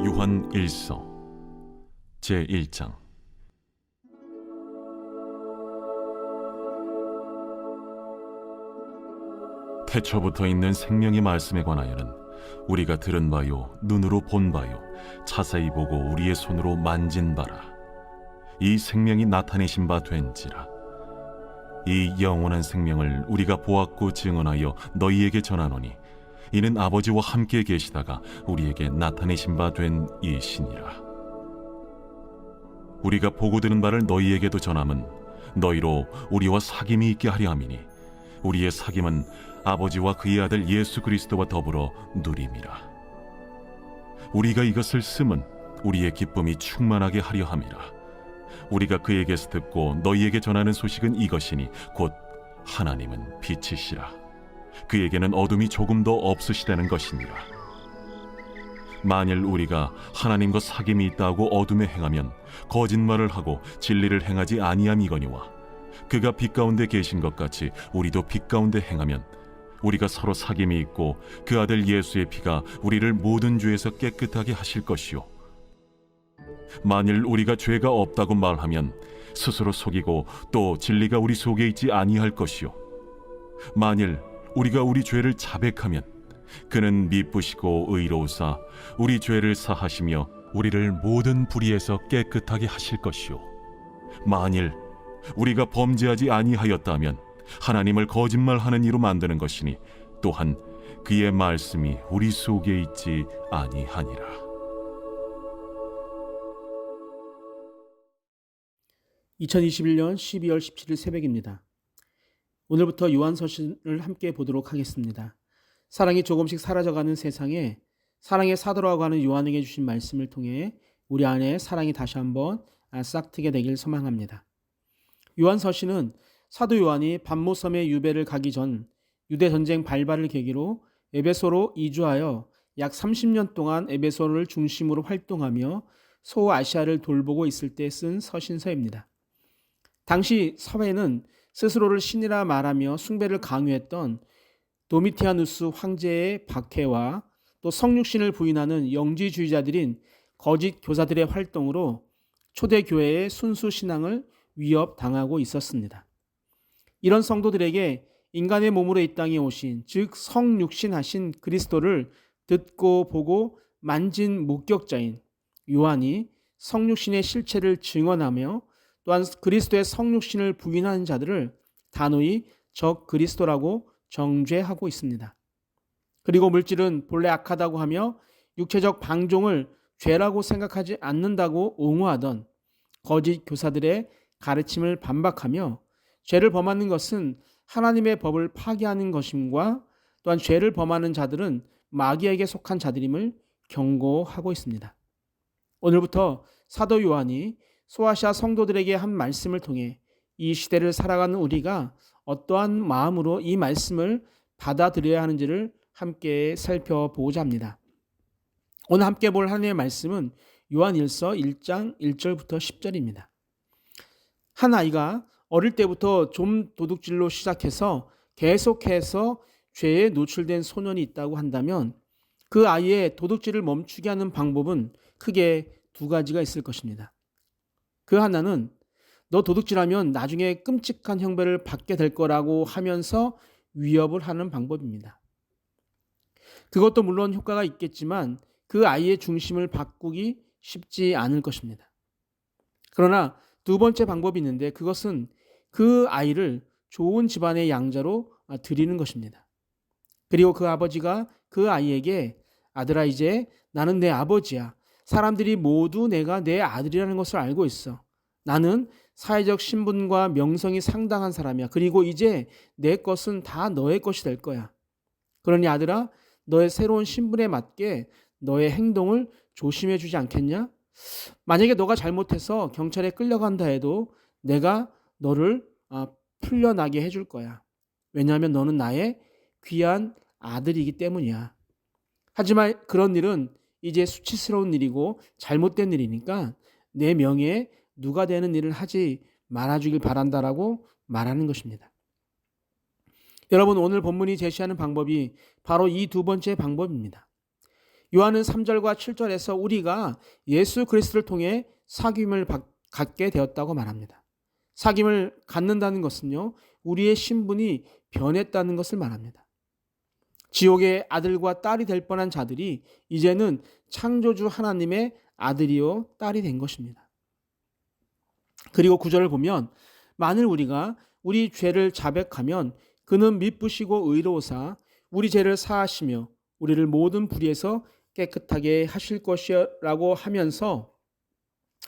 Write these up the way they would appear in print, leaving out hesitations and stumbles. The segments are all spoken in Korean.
요한 1서 제1장. 태초부터 있는 생명의 말씀에 관하여는 우리가 들은 바요 눈으로 본 바요 자세히 보고 우리의 손으로 만진 바라. 이 생명이 나타내신 바 된지라. 이 영원한 생명을 우리가 보았고 증언하여 너희에게 전하노니 이는 아버지와 함께 계시다가 우리에게 나타내신 바 된 이시니라. 우리가 보고 들은 바를 너희에게도 전함은 너희로 우리와 사귐이 있게 하려 함이니 우리의 사귐은 아버지와 그의 아들 예수 그리스도와 더불어 누림이라. 우리가 이것을 쓰면 우리의 기쁨이 충만하게 하려 함이라. 우리가 그에게서 듣고 너희에게 전하는 소식은 이것이니 곧 하나님은 빛이시라. 그에게는 어둠이 조금도 없으시다는 것이니라. 만일 우리가 하나님과 사귐이 있다고 어둠에 행하면 거짓말을 하고 진리를 행하지 아니함이거니와 그가 빛 가운데 계신 것 같이 우리도 빛 가운데 행하면 우리가 서로 사귐이 있고 그 아들 예수의 피가 우리를 모든 죄에서 깨끗하게 하실 것이요, 만일 우리가 죄가 없다고 말하면 스스로 속이고 또 진리가 우리 속에 있지 아니할 것이요, 만일 우리가 우리 죄를 자백하면 그는 미쁘시고 의로우사 우리 죄를 사하시며 우리를 모든 불의에서 깨끗하게 하실 것이요, 만일 우리가 범죄하지 아니하였다면 하나님을 거짓말하는 이로 만드는 것이니 또한 그의 말씀이 우리 속에 있지 아니하니라. (2021년 12월 17일) 새벽입니다. 오늘부터 요한서신을 함께 보도록 하겠습니다. 사랑이 조금씩 사라져가는 세상에 사랑의 사도라고 하는 요한에게 주신 말씀을 통해 우리 안에 사랑이 다시 한번 싹트게 되길 소망합니다. 요한서신은 사도 요한이 밤모섬의 유배를 가기 전 유대전쟁 발발을 계기로 에베소로 이주하여 약 30년 동안 에베소를 중심으로 활동하며 소아시아를 돌보고 있을 때 쓴 서신서입니다. 당시 사회는 스스로를 신이라 말하며 숭배를 강요했던 도미티아누스 황제의 박해와 또 성육신을 부인하는 영지주의자들인 거짓 교사들의 활동으로 초대교회의 순수 신앙을 위협당하고 있었습니다. 이런 성도들에게 인간의 몸으로 이 땅에 오신, 즉 성육신하신 그리스도를 듣고 보고 만진 목격자인 요한이 성육신의 실체를 증언하며 또한 그리스도의 성육신을 부인하는 자들을 단호히 적 그리스도라고 정죄하고 있습니다. 그리고 물질은 본래 악하다고 하며 육체적 방종을 죄라고 생각하지 않는다고 옹호하던 거짓 교사들의 가르침을 반박하며 죄를 범하는 것은 하나님의 법을 파괴하는 것임과 또한 죄를 범하는 자들은 마귀에게 속한 자들임을 경고하고 있습니다. 오늘부터 사도 요한이 소아시아 성도들에게 한 말씀을 통해 이 시대를 살아가는 우리가 어떠한 마음으로 이 말씀을 받아들여야 하는지를 함께 살펴보고자 합니다. 오늘 함께 볼 하나님의 말씀은 요한 1서 1장 1절부터 10절입니다. 한 아이가 어릴 때부터 좀 도둑질로 시작해서 계속해서 죄에 노출된 소년이 있다고 한다면 그 아이의 도둑질을 멈추게 하는 방법은 크게 두 가지가 있을 것입니다. 그 하나는 너 도둑질하면 나중에 끔찍한 형벌을 받게 될 거라고 하면서 위협을 하는 방법입니다. 그것도 물론 효과가 있겠지만 그 아이의 중심을 바꾸기 쉽지 않을 것입니다. 그러나 두 번째 방법이 있는데 그것은 그 아이를 좋은 집안의 양자로 드리는 것입니다. 그리고 그 아버지가 그 아이에게 아들아 이제 나는 내 아버지야. 사람들이 모두 내가 내 아들이라는 것을 알고 있어. 나는 사회적 신분과 명성이 상당한 사람이야. 그리고 이제 내 것은 다 너의 것이 될 거야. 그러니 아들아 너의 새로운 신분에 맞게 너의 행동을 조심해 주지 않겠냐? 만약에 너가 잘못해서 경찰에 끌려간다 해도 내가 너를 풀려나게 해줄 거야. 왜냐하면 너는 나의 귀한 아들이기 때문이야. 하지만 그런 일은 이제 수치스러운 일이고 잘못된 일이니까 내 명예에 누가 되는 일을 하지 말아주길 바란다라고 말하는 것입니다. 여러분, 오늘 본문이 제시하는 방법이 바로 이 두 번째 방법입니다. 요한은 3절과 7절에서 우리가 예수 그리스도를 통해 사귐을 갖게 되었다고 말합니다. 사귐을 갖는다는 것은요, 우리의 신분이 변했다는 것을 말합니다. 지옥의 아들과 딸이 될 뻔한 자들이 이제는 창조주 하나님의 아들이요 딸이 된 것입니다. 그리고 9절을 보면 만일 우리가 우리 죄를 자백하면 그는 미쁘시고 의로우사 우리 죄를 사하시며 우리를 모든 불의에서 깨끗하게 하실 것이라고 하면서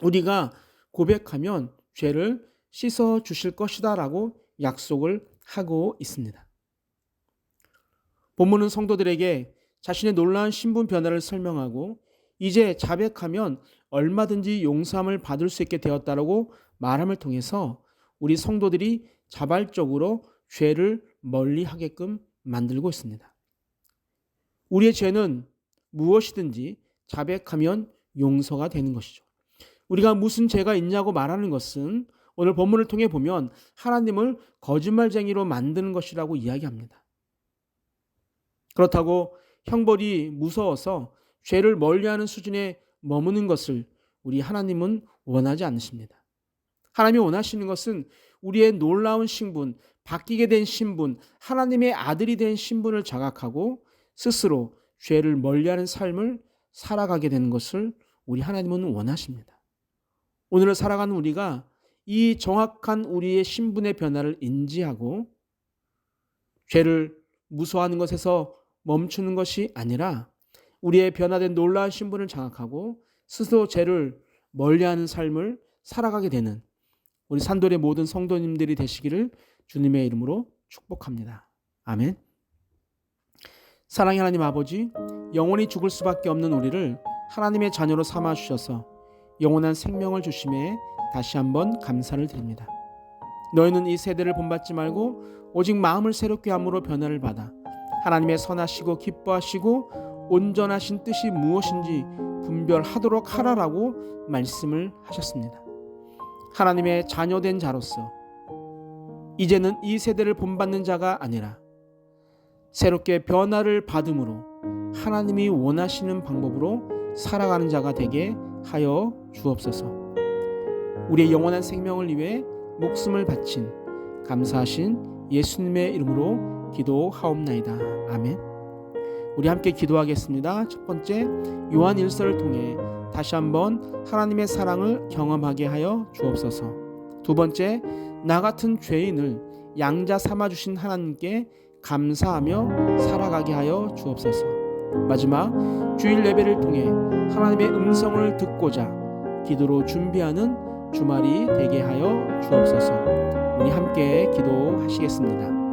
우리가 고백하면 죄를 씻어 주실 것이다 라고 약속을 하고 있습니다. 본문은 성도들에게 자신의 놀라운 신분 변화를 설명하고 이제 자백하면 얼마든지 용서함을 받을 수 있게 되었다라고 말함을 통해서 우리 성도들이 자발적으로 죄를 멀리하게끔 만들고 있습니다. 우리의 죄는 무엇이든지 자백하면 용서가 되는 것이죠. 우리가 무슨 죄가 있냐고 말하는 것은 오늘 본문을 통해 보면 하나님을 거짓말쟁이로 만드는 것이라고 이야기합니다. 그렇다고 형벌이 무서워서 죄를 멀리하는 수준에 머무는 것을 우리 하나님은 원하지 않으십니다. 하나님이 원하시는 것은 우리의 놀라운 신분, 바뀌게 된 신분, 하나님의 아들이 된 신분을 자각하고 스스로 죄를 멀리하는 삶을 살아가게 되는 것을 우리 하나님은 원하십니다. 오늘을 살아가는 우리가 이 정확한 우리의 신분의 변화를 인지하고 죄를 무서워하는 것에서 멈추는 것이 아니라 우리의 변화된 놀라운 신분을 장악하고 스스로 죄를 멀리하는 삶을 살아가게 되는 우리 산돌의 모든 성도님들이 되시기를 주님의 이름으로 축복합니다. 아멘. 사랑의 하나님 아버지, 영원히 죽을 수밖에 없는 우리를 하나님의 자녀로 삼아 주셔서 영원한 생명을 주심에 다시 한번 감사를 드립니다. 너희는 이 세대를 본받지 말고 오직 마음을 새롭게 함으로 변화를 받아 하나님의 선하시고 기뻐하시고 온전하신 뜻이 무엇인지 분별하도록 하라라고 말씀을 하셨습니다. 하나님의 자녀된 자로서 이제는 이 세대를 본받는 자가 아니라 새롭게 변화를 받음으로 하나님이 원하시는 방법으로 살아가는 자가 되게 하여 주옵소서. 우리의 영원한 생명을 위해 목숨을 바친 감사하신 예수님의 이름으로 기도하옵나이다. 아멘. 우리 함께 기도하겠습니다. 첫 번째, 요한 1서를 통해 다시 한번 하나님의 사랑을 경험하게 하여 주옵소서. 두 번째, 나 같은 죄인을 양자 삼아주신 하나님께 감사하며 살아가게 하여 주옵소서. 마지막, 주일 예배를 통해 하나님의 음성을 듣고자 기도로 준비하는 주말이 되게 하여 주옵소서. 우리 함께 기도하시겠습니다.